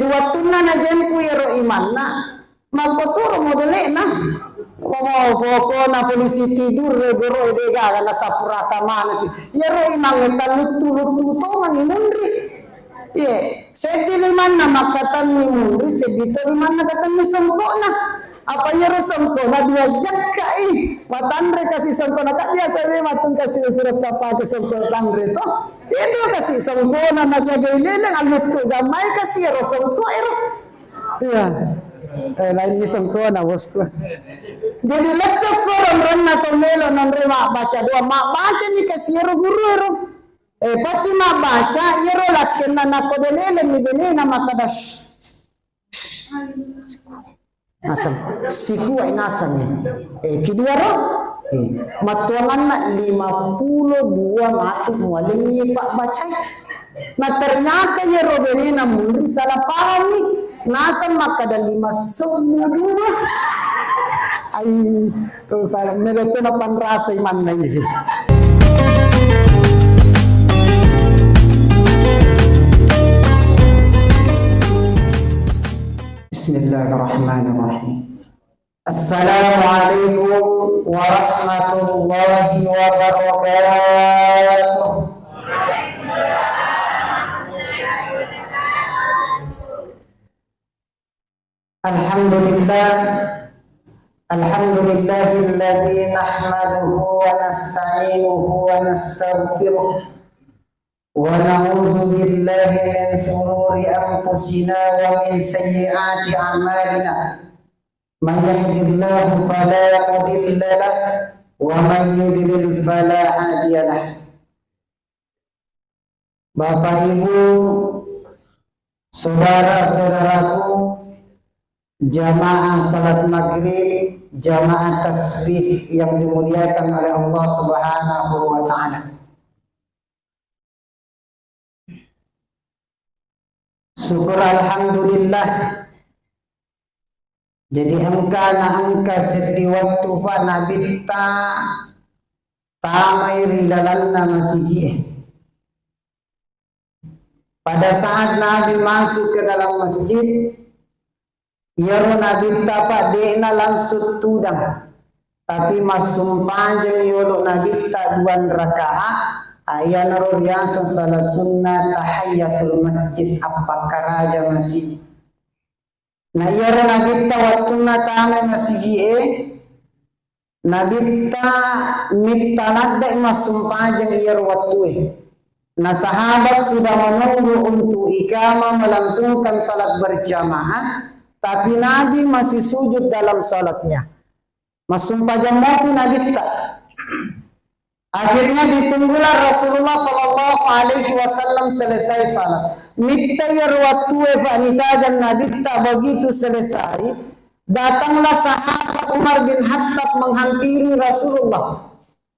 watuna na jen ku yero imanna magpaturo mo dali na poko na polisi tidur regoro edega na sapurata mana si yero imang talut-lutu to manimundri sedi liman na makatan ni mundri sedi to liman na katan ni sangko na apa yero sangko na diajak kai matandre kasih sangko na tak biasa ni matun kasih surat apa ke sangko tandre to itu kasih sangko na jaga ileleng alut to gamay kasih yero sangko ero lain ni sangko na bosku. Jadi laptop ko ron na to melo nan rema baca doa mak baca ni kasih yero guru ero pasti mak baca yero latken na nako delele mi delena makadash nasam siku ay nasam kedua ro matuangan na 52 matu mualim ni pak baca nah ternyata yero delena muri salah paham ni nasam makada 5 semua ay to salah mereto na panrasa iman na ini. Bismillahirrahmanirrahim. Assalamualaikum warahmatullahi wabarakatuh. Alhamdulillah alladzi nahmaduhu wa nasta'inuhu wa nastaghfiruh wa na'udzu billahi min shururi anfusina wa min sayyiati a'malina man yahdihillahu fala mudilla lahu wa man yudlil fala hadiya lahu. Bapak Ibu, saudara-saudaraku, jamaah salat maghrib, jamaah tasbih yang dimuliakan oleh Allah Subhanahu wa taala. Syukur alhamdulillah. Jadi angka seti waktu pa nabita tamay rilalan na masjid. Pada saat Nabi masuk ke dalam masjid, yaro Nabi tapa de na langsung tudang, tapi masum panjang yolo Nabi ta 2 rakaat ayan roriasan salah sunnah tahiyatul masjid apakah raja masjid. Nah yaro Nabi ta waktu na tame masjid Nabi ta mitanad da masum panjang yaro waktu Nah sahabat sudah menunggu untuk iqamah melangsungkan salat berjamaah, tapi Nabi masih sujud dalam salatnya. Masum pajang maupun Nabi tak. Akhirnya ditunggulah Rasulullah Sallallahu Alaihi Wasallam selesai salat. Mittayar waktu panikajan Nabi tak begitu selesai. Datanglah sahabat Umar bin Khattab menghampiri Rasulullah.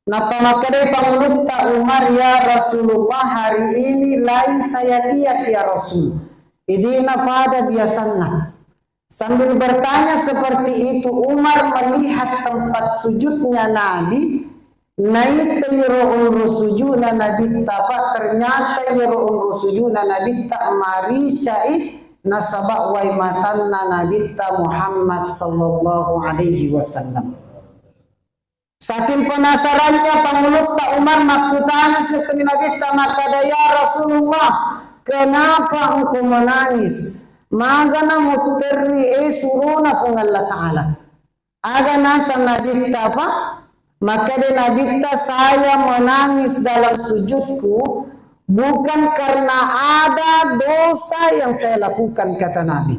Napa makade pangulukta Umar, ya Rasulullah, hari ini lain saya lihat ya Rasul. Idina pada biasanya. Sambil bertanya seperti itu, Umar melihat tempat sujudnya Nabi. Naik yurun rusujuna Nabi tapa, ternyata yurun rusujuna Nabi tak maricai nasabak waimatanna Nabi ta Muhammad sallallahu alaihi wasallam. Saking penasarannya panguluk tak Umar makutana sekali Nabi ta makada, ya Rasulullah, kenapa engkau menangis? Magana muteri suruna pun Allah Ta'ala. Aga nasa Nabi ta apa? Maka de Nabi ta, saya menangis dalam sujudku bukan karena ada dosa yang saya lakukan, kata Nabi.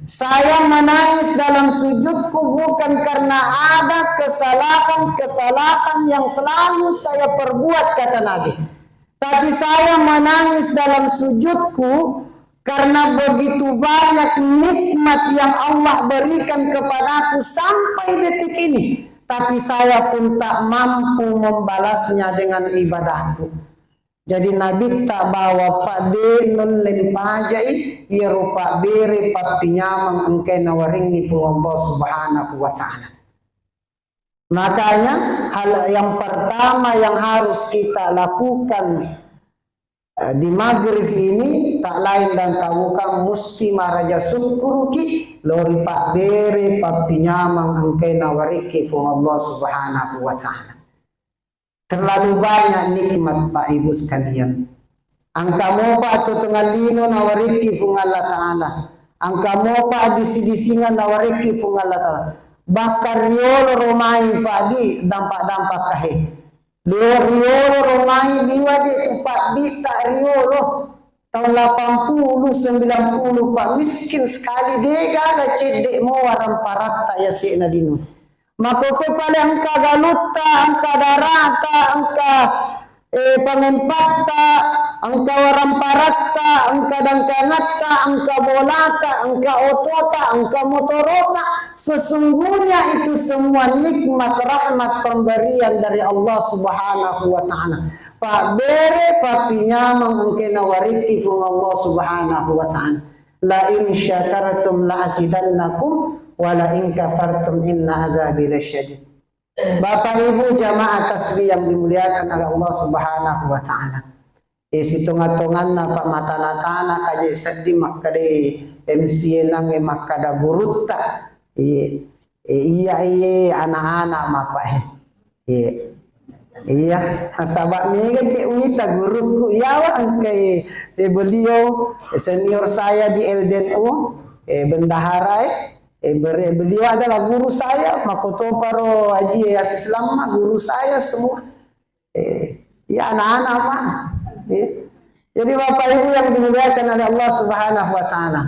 Saya menangis dalam sujudku bukan karena ada kesalahan yang selalu saya perbuat, kata Nabi. Tapi saya menangis dalam sujudku karena begitu banyak nikmat yang Allah berikan kepadaku sampai detik ini. Tapi saya pun tak mampu membalasnya dengan ibadahku. Jadi Nabi tak bawa pade nun lempajai ia rupa bere papinyamang engke nawaringi pu Allah Subhanahu wa taala. Makanya hal yang pertama yang harus kita lakukan di maghrib ini tak lain dan tak bukan musti maraja syukuruki lori pak bere papinyamang angkai nawariki pun Allah subhanahu wa ta'ala. Terlalu banyak nikmat Pak Ibu sekalian. Angka mo pa ito tungalino nawariki pun Allah ta'ala. Angka mo pa disi-disingan nawariki pun Allah ta'ala. Bakar yolo romai pa di dampak-dampak kahe. Riolo romai liwa di tempat di tak riolo tahun 80 90 Pak miskin sekali dia ada cedek mo waram parata ya si nadino makoko pale angka galuta angka darata angka pangempata angka waram parata angka dangkangata angka bolata angka otota angka motorota. Sesungguhnya itu semua nikmat rahmat pemberian dari Allah subhanahu wa ta'ala. Pak bere papinya mengengkena wariki pun Allah subhanahu wa ta'ala. La in syakartum la azidannakum wa la in kafartum inna azabi lasyadid. Bapak Ibu jamaah tasbih yang dimuliakan oleh Allah subhanahu wa ta'ala. Isi tunga-tungan na pak mata-natana kaje sedih makade MC nang makada buruta. Iya anak-anak mapa iya sabak mega ke unita guruku ya angkai beliau senior saya di LDNU bendahara beliau adalah guru saya makoto paro haji Asis Lama guru saya semua ya anak-anak mah jadi Bapak Ibu yang dimuliakan oleh Allah subhanahu wa ta'ala.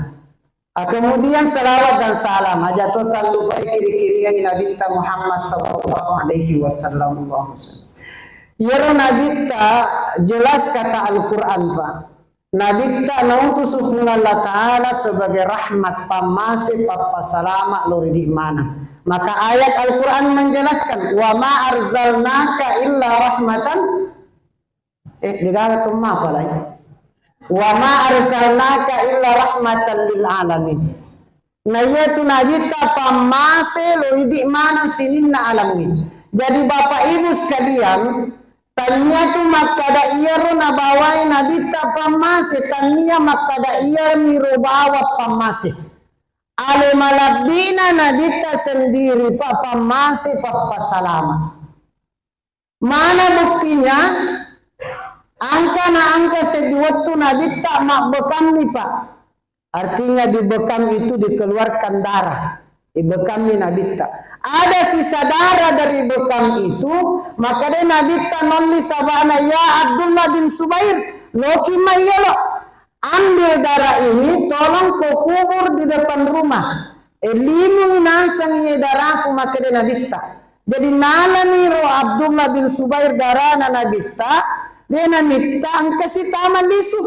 Kemudian salawat dan salam aja total lupa kiri-kiri yang Nabi kita Muhammad sallallahu alaihi wasallam. Ya Nabi kita jelas kata Al-Qur'an Pak. Nabi kita nautus Allah Ta'ala sebagai rahmat pamase papa salama lori di mana. Maka ayat Al-Qur'an menjelaskan wa ma arzalnaka illa rahmatan digala tumma apa lagi? Wa ma arsalnaka illa rahmatan lil alamin. Nah yaitu Nabi ta pamase lo idi mana sininna alamin. Jadi Bapak Ibu sekalian, tanya tu makada iya ro na bawai Nabi ta pamase tanya makada iya miro bawa pamase. Ale malabina Nabi ta sendiri pa pamase papa salama. Mana buktinya? Angka na angka sediwatu Nabi tak mak bekam nih Pak. Artinya di bekam itu dikeluarkan darah. Di bekam ni Nabi tak. Ada sisa darah dari bekam itu. Maka dia Nabi tak nolli sabana ya Abdullah bin Subair. Loki mayalo. Ambil darah ini tolong kau kubur di depan rumah. Lindungi nansang iya darahku maka dia Nabi tak. Jadi nana nih ro Abdullah bin Subair darah na Nabi tak. Dia minta angka si taman bisu.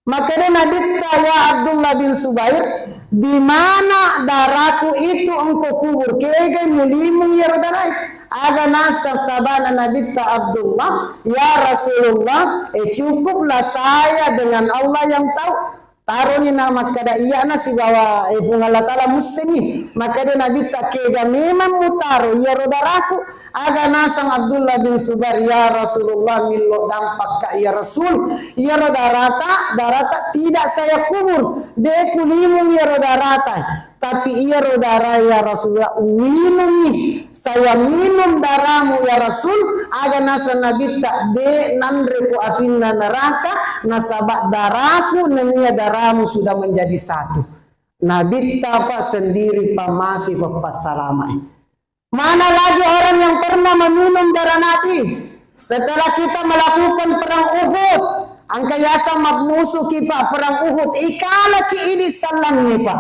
Maka dia minta ya Abdullah bin Subair, di mana darahku itu engkau kubur? Kega mulimu ya rodanai. Aga nasa sabana Nabi Abdullah, ya Rasulullah, cukuplah saya dengan Allah yang tahu. Taruh ni nama kada iya na si bawa Allah Ta'ala muslimi. Maka dia Nabi tak kega memang mutaruh ya rodaraku. Aga nasang Abdullah bin Subair ya Rasulullah milo dampak ka ya Rasul. Ya rodarata darata tidak saya kubur. Dia kulimu ya rodarata. Tapi ia rodara ya Rasulullah minum nih. Saya minum darahmu ya Rasul. Aga nasa Nabi tak de nandreku afinna neraka. Nasabak darahku nenia darahmu sudah menjadi satu. Nabi tak sendiri pamasi papas salamai. Mana lagi orang yang pernah meminum darah Nabi? Setelah kita melakukan perang Uhud. Angka yasa mabmusu kipa perang Uhud. Ikala ki ini salang nih Pak.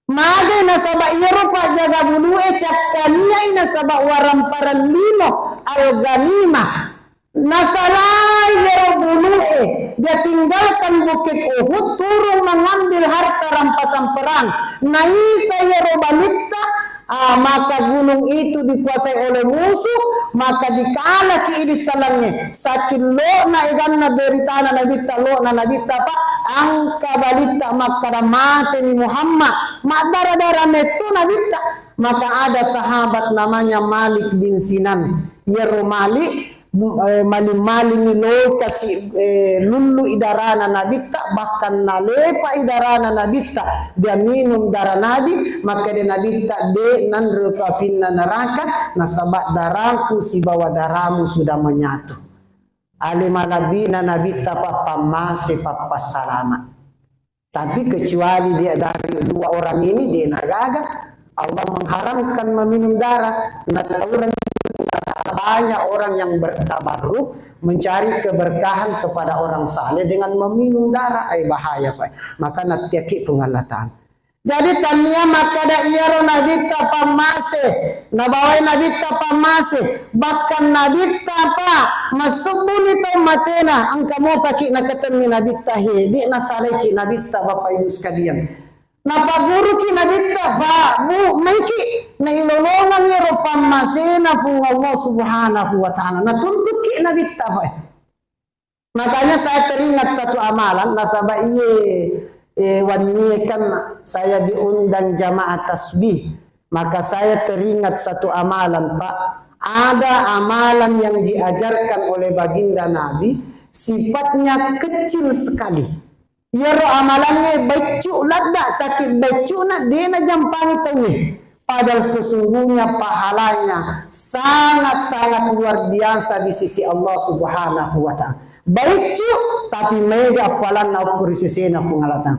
Maga nasaba Eropa jaga bulue cakania nasaba waram paralino al-ganima. Nasalai Eropa bulue dia tinggalkan bukit Uhud turun mengambil harta rampasan perang. Naika Eropa litta maka gunung itu dikuasai oleh musuh maka dikala ki ini salangnya sakit lo na iganna beritana nabita lo na nabita pak angka balita maka mati ni Muhammad mak darah metu nabita maka ada sahabat namanya Malik bin Sinan Yeru Malik maling-maling loy kasi lulu idarana nabita bahkan nalepa idarana nabita dia minum darah nabi maka dia nabita de nandro kapinna neraka nasabak darahku si bawa darahmu sudah menyatu alimalabina nabita papa masih papa salama. Tapi kecuali dia dari dua orang ini dia nagaga Allah mengharamkan meminum darah. Banyak orang yang bertabarruk mencari keberkahan kepada orang saleh dengan meminum darah bahaya Pak. Maka natiaki pengalatan. Jadi tania maka da iaro nabita pamase nabawai nabita pamase bahkan nabita pa masubuni to matena ang kamo paki nakatemi nabita he di nasaleki nabita Bapak Ibu sekalian. Napaguru ki nabita pa bu mengki na ilolongan iaro pamase na pung Allah Subhanahu wa taala natuntut ki nabita pa. Makanya saya teringat satu amalan nasaba kan saya diundang jamaah tasbih maka saya teringat satu amalan Pak. Ada amalan yang diajarkan oleh baginda Nabi sifatnya kecil sekali ya amalannya becu lada sakit becu nak dia na jampangi tawi padahal sesungguhnya pahalanya sangat-sangat luar biasa di sisi Allah Subhanahu wa taala. Becu tapi mega palan na kurisisena pengalatan.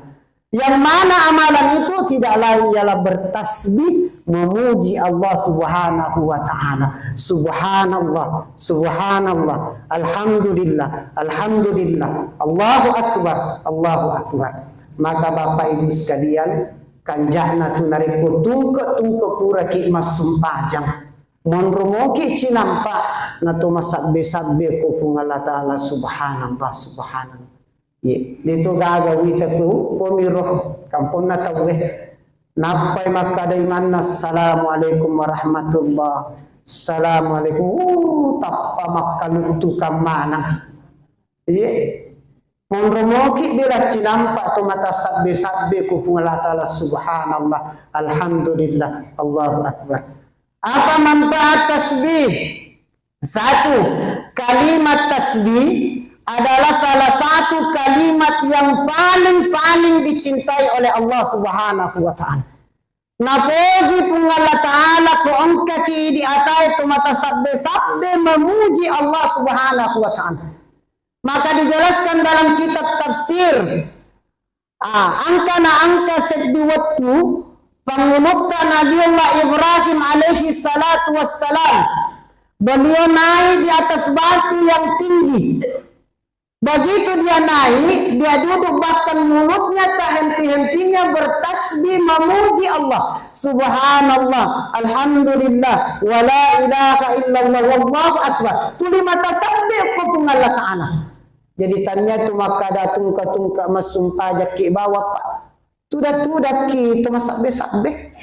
Yang mana amalan itu tidak lain ialah bertasbih memuji Allah Subhanahu wa taala. Subhanallah, subhanallah, alhamdulillah, alhamdulillah, Allahu akbar, Allahu akbar. Maka Bapak Ibu sekalian, kanjana tu nariko tungke pura ki mas sumpajang. Monromoki cinampa na to masabbe-sabbe ko kung Allah Ta'ala subhanallah subhanallah. Dito gagawin ko kumiroh kampon na tawe. Napay makadayman na assalamualaikum warahmatullah. Assalamualaikum. Tappa makalutu kamana. Monromoki bila cinampa to mata sabbe-sabbe ko kung Allah Ta'ala subhanallah. Alhamdulillah. Allahu akbar. Apa manfaat tasbih? Satu, kalimat tasbih adalah salah satu kalimat yang paling dicintai oleh Allah Subhanahu wa taala. Napoji pun Allah Ta'ala ko angka ki di atai tu mata sabbe-sabbe memuji Allah Subhanahu wa taala. Maka dijelaskan dalam kitab tafsir angka na angka seddi waktu pangulukta Nabiullah Ibrahim alaihi salatu wassalam. Beliau naik di atas batu yang tinggi. Begitu dia naik, dia duduk bahkan mulutnya tak henti-hentinya bertasbih memuji Allah. Subhanallah, alhamdulillah, wa la ilaha illallah, wallahu akbar. Tuli mata sabih ko pun Allah Ta'ala. Jadi tanya tu maka datungka masumpah jaki bawa Pak. Tudak kita masabbe-sabbe.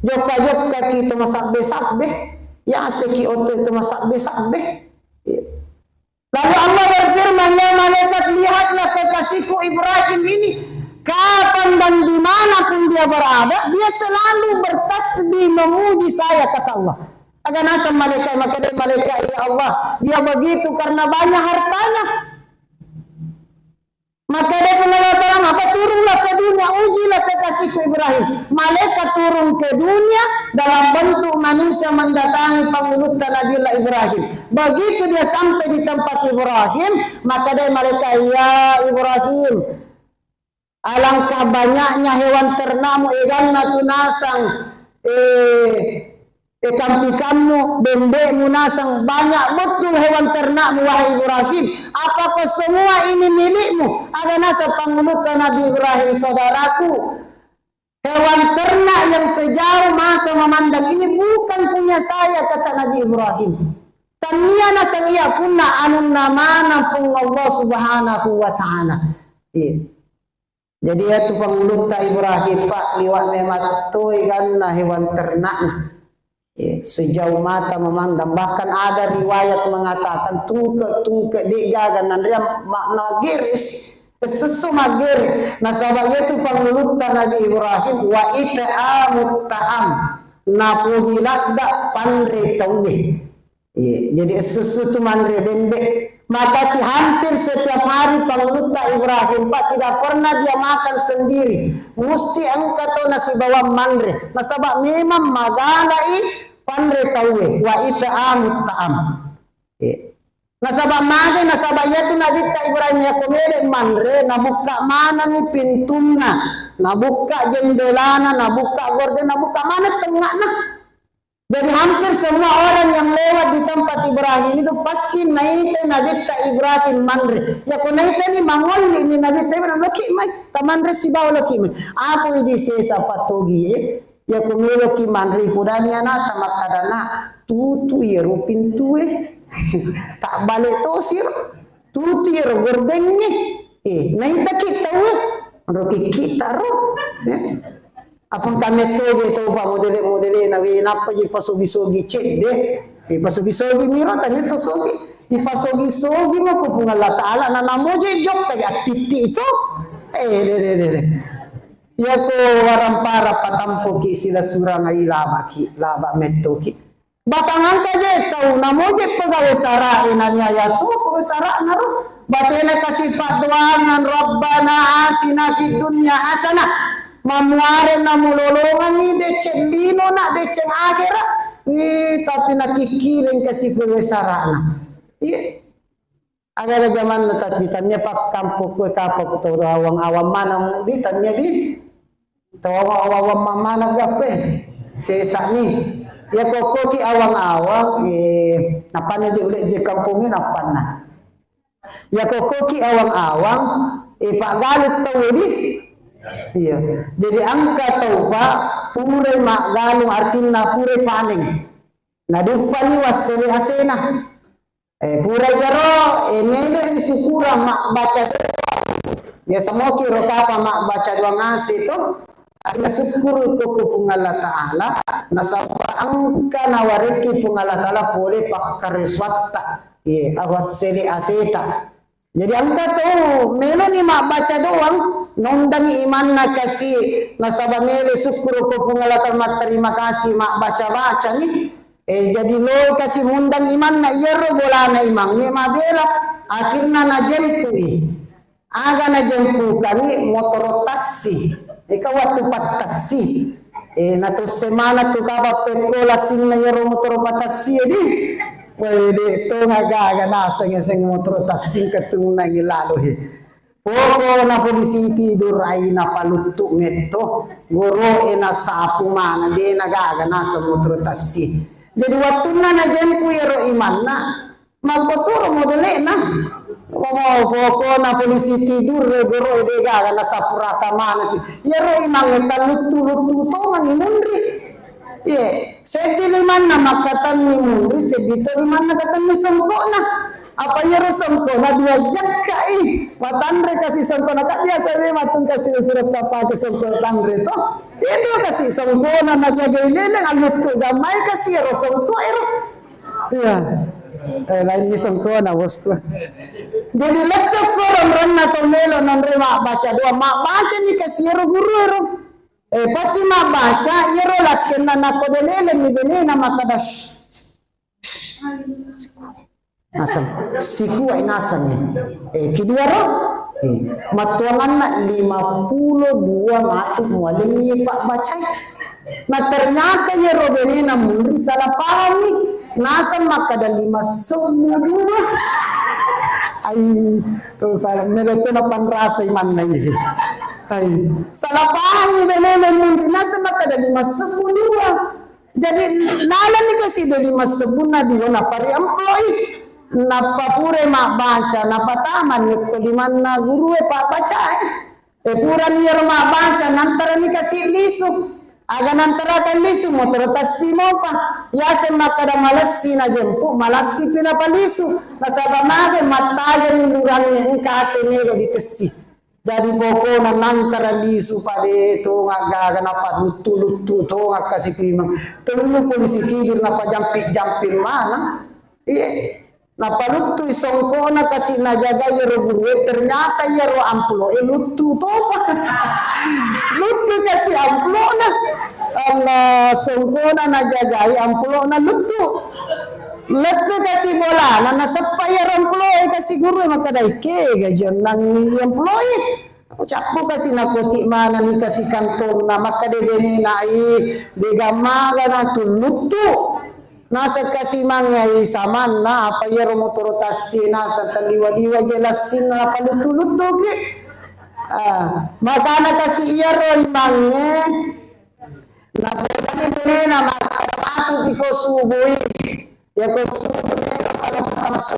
Joka kita masabbe-sabbe. Ya seki oto itu masabbe-sabbe. Lalu Allah berfirman, ya malaikat lihatlah kekasihku Ibrahim ini. Kapan dan dimanapun dia berada, dia selalu bertasbih memuji saya, kata Allah. Agar nasab malaikat, maka dia malaikat, ya Allah, dia begitu karena banyak hartanya. Maka dia pengalaman, maka turunlah ke dunia, ujilah kekasihku Ibrahim. Malaikat turun ke dunia dalam bentuk manusia mendatangi pengulutan Nabiullah Ibrahim. Begitu dia sampai di tempat Ibrahim, maka dia malaikat, ya Ibrahim, alangkah banyaknya hewan ternakmu, eganna tunasang, kampikanmu, bembekmu nasang, banyak betul hewan ternakmu wahai Ibrahim. Apakah semua ini milikmu? Ada nasa pangulutan Nabi Ibrahim, saudaraku. Hewan ternak yang sejauh mata memandang ini bukan punya saya, kata Nabi Ibrahim. Tania nasang ia punna anun namana pun Allah Subhanahu wa ta'ala. Jadi itu pangulutan Ibrahim Pak liwat mematoy kan hewan ternaknya. Sejauh mata memandang, bahkan ada riwayat mengatakan tungke digagan dan dia makna giris sesuma giris. Nasabah itu pangulutan Nabi Ibrahim wa ita'amut ta'am napuhilat dak pandre tauwe. Jadi sesuatu mandre dembe. Maka hampir setiap hari pangluta Ibrahim Pak tidak pernah dia makan sendiri. Mesti engkau tahu nasi bawa mandre. Nasabak memang magalai pandre tawe wa ita'amut ta'am. Nasabak mage nasabak yaitu Nabi Ibrahim ya komere mandre nabuka mana ni pintuna, nabuka jendelana, nabuka gorden, nabuka mana tengah nah. Jadi hampir semua orang yang lewat di tempat Ibrahim itu pasti naik Nabi Ibrahim mandre. Ya ko naik ni mangol ni Nabi Ibrahim loki mai tamandre si bawa loki mai. Apa ini sesa patogi ya ko loki mandre pudanya na tamakadana tutu ya pintu tak balik tosir tutu ya gordengnya naik tak kita roki kita ro apun kami toje to pa modele na we napa ji pasogi-sogi cek de pasogi-sogi mira tanya to sogi di pasogi-sogi mo ko pung Allah taala na namoje jok kaya titi itu de ya ko waram para patampo ki sila surang ai laba metoki batangan kaje tau namoje pagawe sara inanya ya tu pagawe sara naru batena kasih paduangan rabbana atina fid dunya hasanah mamuare na mulolongan ni deceng dino nak deceng akhirat tapi nak kikirin kasih pewesarana agak zaman tapi tanya pak kampung kue kapok tu awang mana di tanya di awang mana gape sesak ni ya koko ki awang napanya je ulek je kampungnya napana ya koko ki awang pak galut tahu di. Iya, jadi angka tahu pak, pure mak galung artinya pure paning. Nadupani wasili asena. Pure jaro, mele syukura mak baca. Ya semua kira apa mak baca doa ngasih tu. Ada syukur ke Allah Taala. Nasaba angka nawariki pung Allah Taala boleh pakar swasta. Iya, awasili aseta. Jadi angka tahu, mele ni mak baca doang. Nondangi iman na kasih nasabah mele syukur ko pengalatan mak terima kasih mak baca ni jadi lo kasih mundang iman na yero bola na imang ni mabela akhirnya na jempui aga na jempu kami motor tasi waktu patasi na to semana tu kaba pekola sing na yero motor patasi di wede to ngaga nasa ng motor tasi katung na ngilalo Poko na polisi tidur ay napaluto meto goro ena sapu mana de nagagana sa motor tasi. Jadi waktu na dyan po yero iman na magpaturo mo dali na. Poko na polisi tidur goro de gagana sa purata mana si yero imang taluto-luto manimundri. Sedi liman na makatan ni mundri sedi to liman na katan ni sangko na. Apa ya songko na dua jakka matandre kasih songko na biasa we matun kasih surat apa ke songko tandre to itu kasih songko na jaga ilele alut to gamay kasih songko ya lain ni songko na bosku jadi laptop ko ron na to melo nandre ma baca doa mak baca ni kasih guru pasti mak baca yero lakin na kodelele ni benena makadash nasam siku ay nasam kedua roh matuangan na 52 matuk mualim ni pak baca nah ternyata ya robeni na mundri salah paham ni nasam maka ada 52 ay to salah mereto na panrasa iman na ini ay salah paham ni benena mundri nasam maka ada 52 jadi nala ni kasi do 51 na diwa na pari employee napapure mak baca napataman ko liman na guru pak baca pura niya mak baca nantara ni kasih lisu aga nantara kan lisu motor tasimo pa yase makada malasi na jempu malasi pinapalisu nasaba mage mataya ni lurang ni kase nego dikesi jadi boko na nantara lisu pade to ngaga napa lutu to ngakasi primang telu polisi tidur napa jampin mana napalutu isongko na kasi najaga yero guru ternyata yero amplo lutu to lutu kasi amplo na Allah songko na najaga amplo na lutu Letu kasih bola, nana sapaya romploi kasih guru maka daike gajian nang romploi. Ucapu kasih nakotik mana ni kasih kantong na maka de beni nai de gamaga na tulutu. Nasa kasih mangai saman na apa ya romotoro tasi nasa taliwa-liwa jelasin na palutu-lutu ki. Maka na kasih iya roi mange na pwede na maka biko subuhi. Ya ko subuhi kalau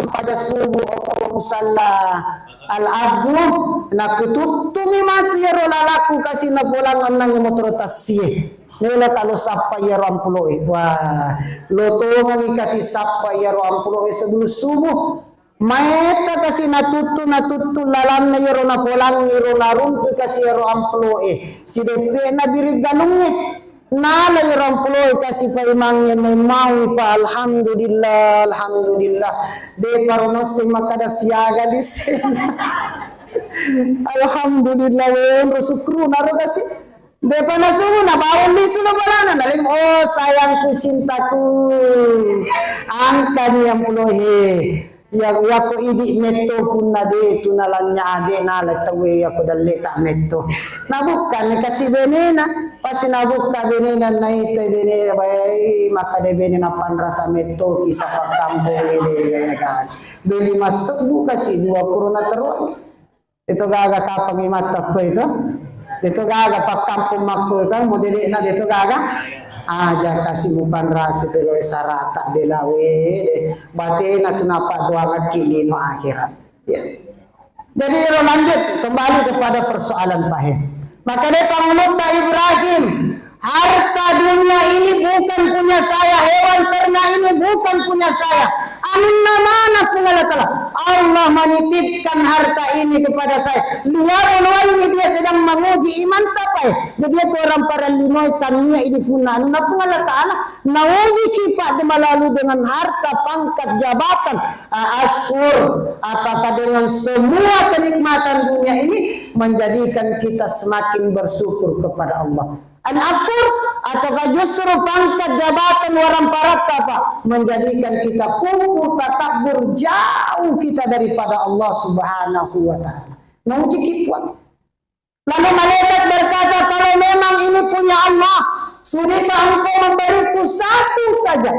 pada subuh o musalla al-abdu na kututumi mati ya ro lalaku kasih na bolangan nang motoro tasi. Nila kalau sapa ya rampuloi, wah lotongan kasih sapa ya rampuloi sebelum subuh. Maeta kasih natutu lalam na yaro na polang yaro na rumpu kasih yaro rampuloi. Si depe na birig galungnya. Nala yaro rampuloi kasih paimangnya na mau pa alhamdulillah. De parunosi makada siaga di sini. Alhamdulillah wen syukru naro kasih. Depan nasuhu na bawal di sini balana nalim oh sayangku cintaku angka ni yang pulohe ya ko idi metto punna de tunalanya ade na latawe ya ko dalle ta metto nabukan kasih benena pasti nabuka benena nai te benena bay maka de benena panrasa metto kisah kampung ini gaya kan beli masuk buka sih 20 na terus itu gaga kapang mata ko itu gaga pak kampung makku kan model na itu gaga aja kasih bukan rasi pegawai sarata belawe bate na tunapa doang kini no akhirat ya. Jadi lanjut kembali kepada persoalan pahit. Maka dia Panglota Ibrahim, harta dunia ini bukan punya saya, hewan ternak ini bukan punya saya. Amin mana pengalatala. Allah menitipkan harta ini kepada saya. Lihat orang dia sedang menguji iman tapai. Jadi itu orang para linoy tanya ini puna. Nuna pengalatala. Nauji kipak melalui dengan harta pangkat jabatan. Askur. Apakah dengan semua kenikmatan dunia ini menjadikan kita semakin bersyukur kepada Allah. An-akfur ataukah justru pangkat jabatan waram parata Pak menjadikan kita kufur takabur jauh kita daripada Allah Subhanahu wa taala. Nauji kipuat. Lalu malaikat berkata kalau memang ini punya Allah, sudahkah engkau memberiku satu saja?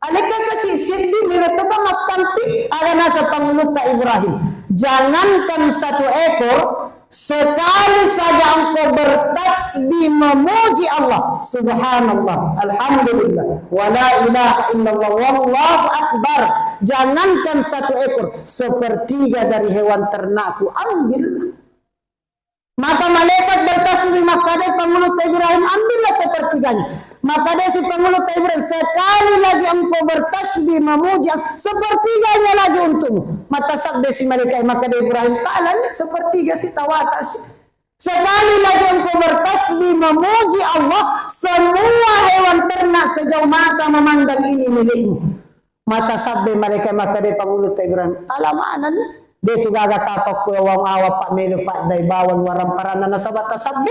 Alika kasih siddi minatubang akampi ada nasa Panglota Ibrahim. Jangankan satu ekor, sekali saja engkau bertasbih memuji Allah subhanallah alhamdulillah wala ilaha illallah wallahu akbar, jangankan satu ekor, sepertiga dari hewan ternakku ambillah. Maka malaikat bertasbih, maka dia Panglota Ibrahim ambillah sepertiganya. Maka dia si Panglota Ibrahim, sekali lagi engkau bertasbih memuji sepertiganya lagi untukmu. Mata sabda si malaikat, maka dia Ibrahim ta'ala sepertiga si tawata si. Sekali lagi engkau bertasbih memuji Allah, semua hewan ternak sejauh mata memandang ini milikmu. Mata sabda malaikat, maka dia Panglota Ibrahim ta'ala ma'anan. Dia tu gaga kapak ko wang awa pak melu pak dai bawan waram parana na sabata sabde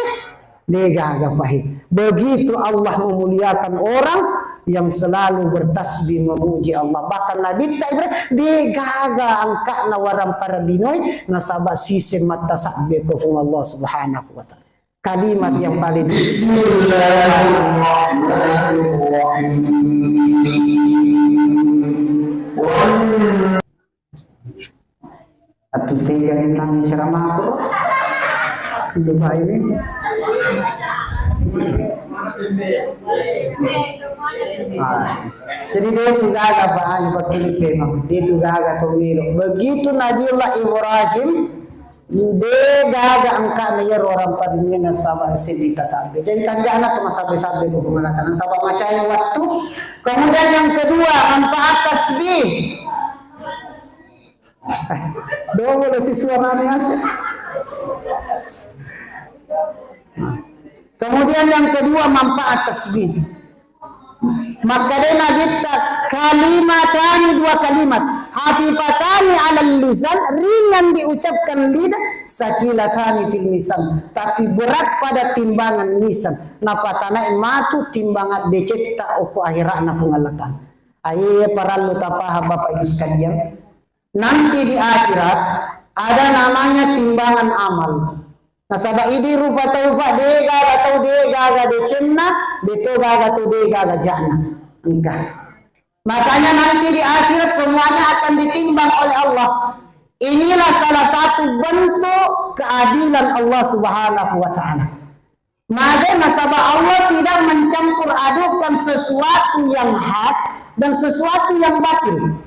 dia gaga pahit. Begitu Allah memuliakan orang yang selalu bertasbih memuji Allah. Bahkan Nabi Ibrahim dia gaga angkat na waram para binoy na sabat sisi mata sabde ko fung Allah Subhanahu wa taala. Kalimat yang paling Bismillahirrahmanirrahim. Atau tiga tentang ceramah aku lupa ini. Jadi dia juga agak bahan pakai memang dia juga agak tomiro. Begitu Nabiullah Ibrahim dia agak angkat nayar orang padanya nasabah sedita sabe. Jadi kan jangan tuh masabe-sabe mengatakan nasabah macamnya waktu. Kemudian yang kedua manfaat tasbih. Dong ada siswa nanya. Kemudian yang kedua manfaat tasbih. Maka dia Nabi kalimatani, dua kalimat hafifatani alal lisan, ringan diucapkan lidah, sakilatani fil misan, tapi berat pada timbangan lisan. Napatana matu timbangan deceta oku akhiratna pengalatan. Ayo para lu tapaham Bapak Ibu sekalian. Nanti di akhirat ada namanya timbangan amal. Nah sabab ini rupa taufa dega atau dega de cenna, de toga atau dega jahna. Enggak. Makanya nanti di akhirat semuanya akan ditimbang oleh Allah. Inilah salah satu bentuk keadilan Allah Subhanahu wa taala. Maka nasabah Allah tidak mencampur adukan sesuatu yang hak dan sesuatu yang batil.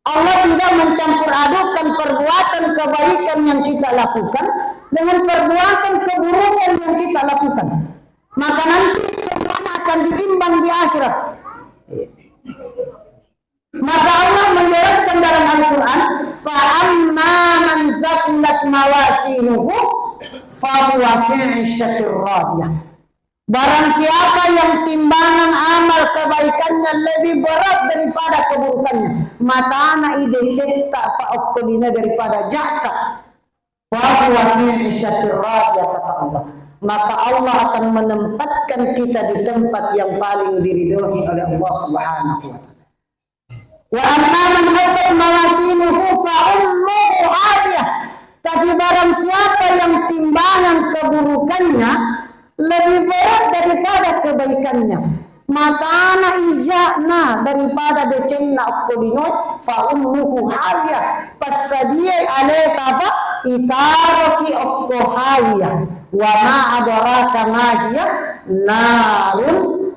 Allah tidak mencampur adukan perbuatan kebaikan yang kita lakukan dengan perbuatan keburukan yang kita lakukan. Maka nanti semuanya akan ditimbang di akhirat. Maka Allah menjelaskan dalam Al-Quran, فَأَمَّا مَنْ زَقُلَتْ مَوَازِينُهُ فَهُوَ فِي عِيشَةٍ رَاضِيَةٍ. Barang siapa yang timbangan amal kebaikannya lebih berat daripada keburukannya, mata anak ide cetak pak okolina daripada jaka, فَهُوَ فِي عِيشَةٍ رَاضِيَةٍ kata Allah. Maka Allah akan menempatkan kita di tempat yang paling diridhoi oleh Allah Subhanahu wa taala. Wa amma man khaffat mawazinuhu fa ummuhu hawiyah. Tapi barang siapa yang timbangan keburukannya lebih berat daripada kebaikannya, mata anak ijana daripada decenna okolinot fa ummuhu hawiyah. Pasadia aleta apa itaroki okko hawiyah. Wa ma adraka ma hiya narun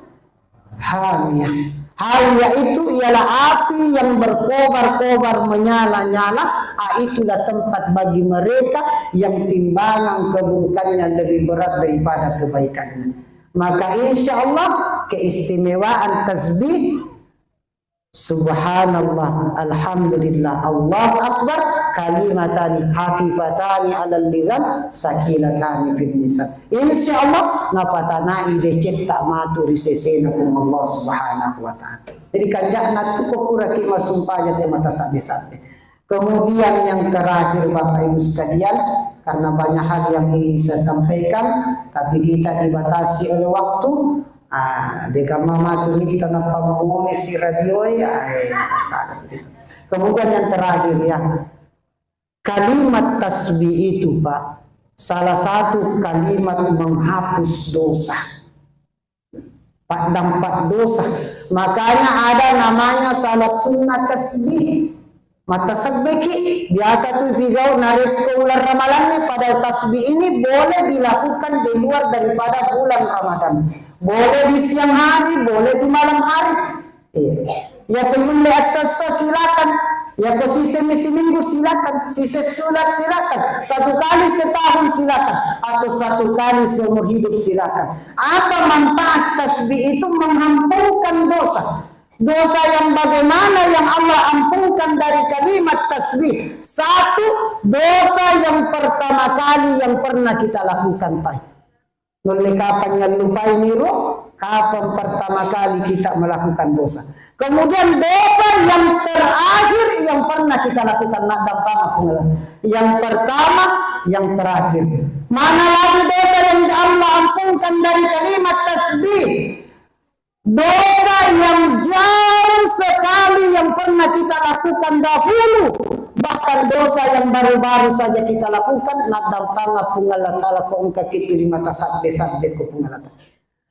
hamiyah. Hawiyah itu ialah api yang berkobar-kobar menyala-nyala. Itulah tempat bagi mereka yang timbangan keburukannya lebih berat daripada kebaikannya. Maka insya Allah keistimewaan tasbih Subhanallah, Alhamdulillah, Allahu Akbar, kalimatani hafifatani alal lisan, sakilatani fil lisan. Insya Allah napatana ide cipta maturi sesena kum Allah Subhanahu wa taala. Jadi kanjak tu kokura ki masumpah jate mata sabe-sabe. Kemudian yang terakhir Bapak Ibu sekalian, karena banyak hal yang ingin saya sampaikan, tapi kita dibatasi oleh waktu. Deka mama tu ni kita nampak mau si radio ya, kemudian yang terakhir ya, kalimat tasbih itu Pak, salah satu kalimat menghapus dosa, Pak, dampak dosa. Makanya ada namanya salat sunnah tasbih. Mata tasbih biasa tu bigau narik ke bulan Ramadan, pada tasbih ini boleh dilakukan di luar daripada bulan Ramadan. Boleh di siang hari, boleh di malam hari. Ya penjumlah asasa silakan. Ya ke sisa minggu silakan. Sisa sulat silakan. 1 kali setahun silakan. Atau 1 kali seumur hidup silakan. Apa manfaat tasbih itu? Mengampunkan dosa. Dosa yang bagaimana yang Allah ampunkan dari kalimat tasbih? 1, dosa yang pertama kali yang pernah kita lakukan Pak. Nolai kapan yang lupa ini roh, kapan pertama kali kita melakukan dosa. Kemudian dosa yang terakhir yang pernah kita lakukan, yang pertama, yang terakhir. Mana lagi dosa yang Allah ampunkan dari kalimat tasbih? Dosa yang jauh sekali yang pernah kita lakukan dahulu, bahkan dosa yang baru-baru saja kita lakukan, nadam panga pungalakala ko ungka kitu di mata sabde-sabde ko pungalata.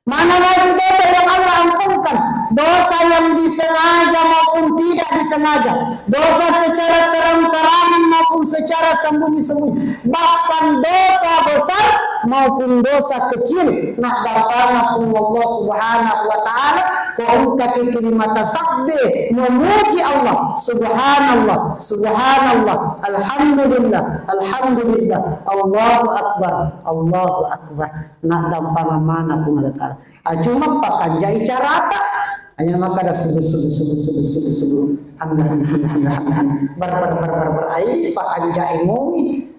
Mana lagi dosa yang Allah ampunkan? Dosa yang disengaja maupun tidak disengaja, dosa secara terang-terangan maupun secara sembunyi-sembunyi, bahkan dosa besar maupun dosa kecil. Nak datang Allah Subhanahu wa taala ko itu di mata sabde memuji Allah, subhanallah, subhanallah, alhamdulillah, alhamdulillah, Allahu akbar, Allahu akbar. Nak dampang mana pun ada. Cuma pakai jai carata hanya maka ada subuh bar ai pakai jai mumi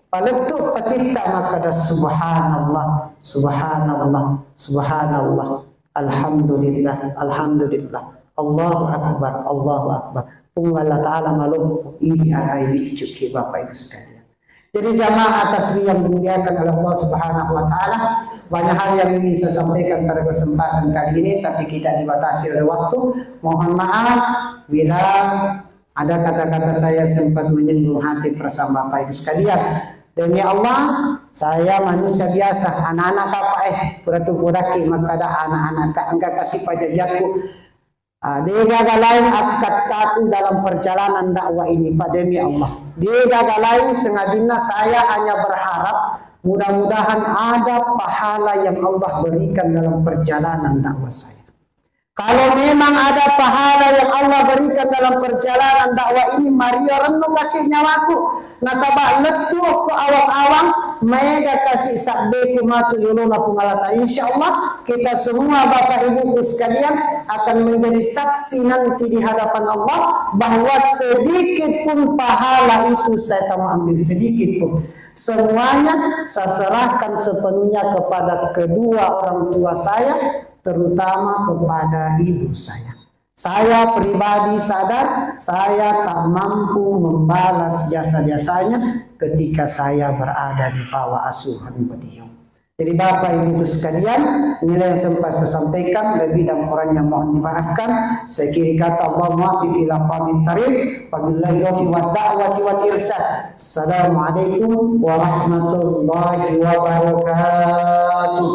paletu patita maka ada subhanallah, subhanallah, subhanallah, alhamdulillah, alhamdulillah, Allahu akbar, Allahu akbar. Pung Allah taala malum ini akai bicu ke Bapak Ibu sekalian. Jadi jamaah atas yang dimuliakan oleh Allah Subhanahu wa taala, banyak hal yang ingin saya sampaikan pada kesempatan kali ini, tapi kita dibatasi oleh waktu. Mohon maaf bila ada kata-kata saya sempat menyinggung hati perasaan Bapak Ibu sekalian. Demi Allah, saya manusia biasa, anak-anak puratu-puraki maka ada anak-anak enggak kasih pajajakku. Dia gagal lain akad kaku dalam perjalanan dakwah ini, Pak, demi Allah. Dia gagal lain sengadina saya hanya berharap mudah-mudahan ada pahala yang Allah berikan dalam perjalanan dakwah saya. Kalau memang ada pahala yang Allah berikan dalam perjalanan dakwah ini, mari orang no kasih nyawaku. Nasabah letuh ke awang-awang, mega kasih sabdeku matu yuluna pungalata. InsyaAllah kita semua Bapak Ibu sekalian akan menjadi saksi nanti di hadapan Allah bahwa sedikit pun pahala itu saya tak mau ambil, sedikit pun. Semuanya saya serahkan sepenuhnya kepada kedua orang tua saya, terutama kepada ibu saya. Saya pribadi sadar saya tak mampu membalas jasa-jasanya ketika saya berada di bawah asuhan beliau. Jadi Bapak Ibu sekalian, inilah yang sempat saya sampaikan, lebih dan kurangnya mohon dimaafkan. Saya kiri kata Allah muwaffiq ila aqwamit thariq, wabillahi taufiq wad da'wati wal irsyad. Assalamualaikum warahmatullahi wabarakatuh.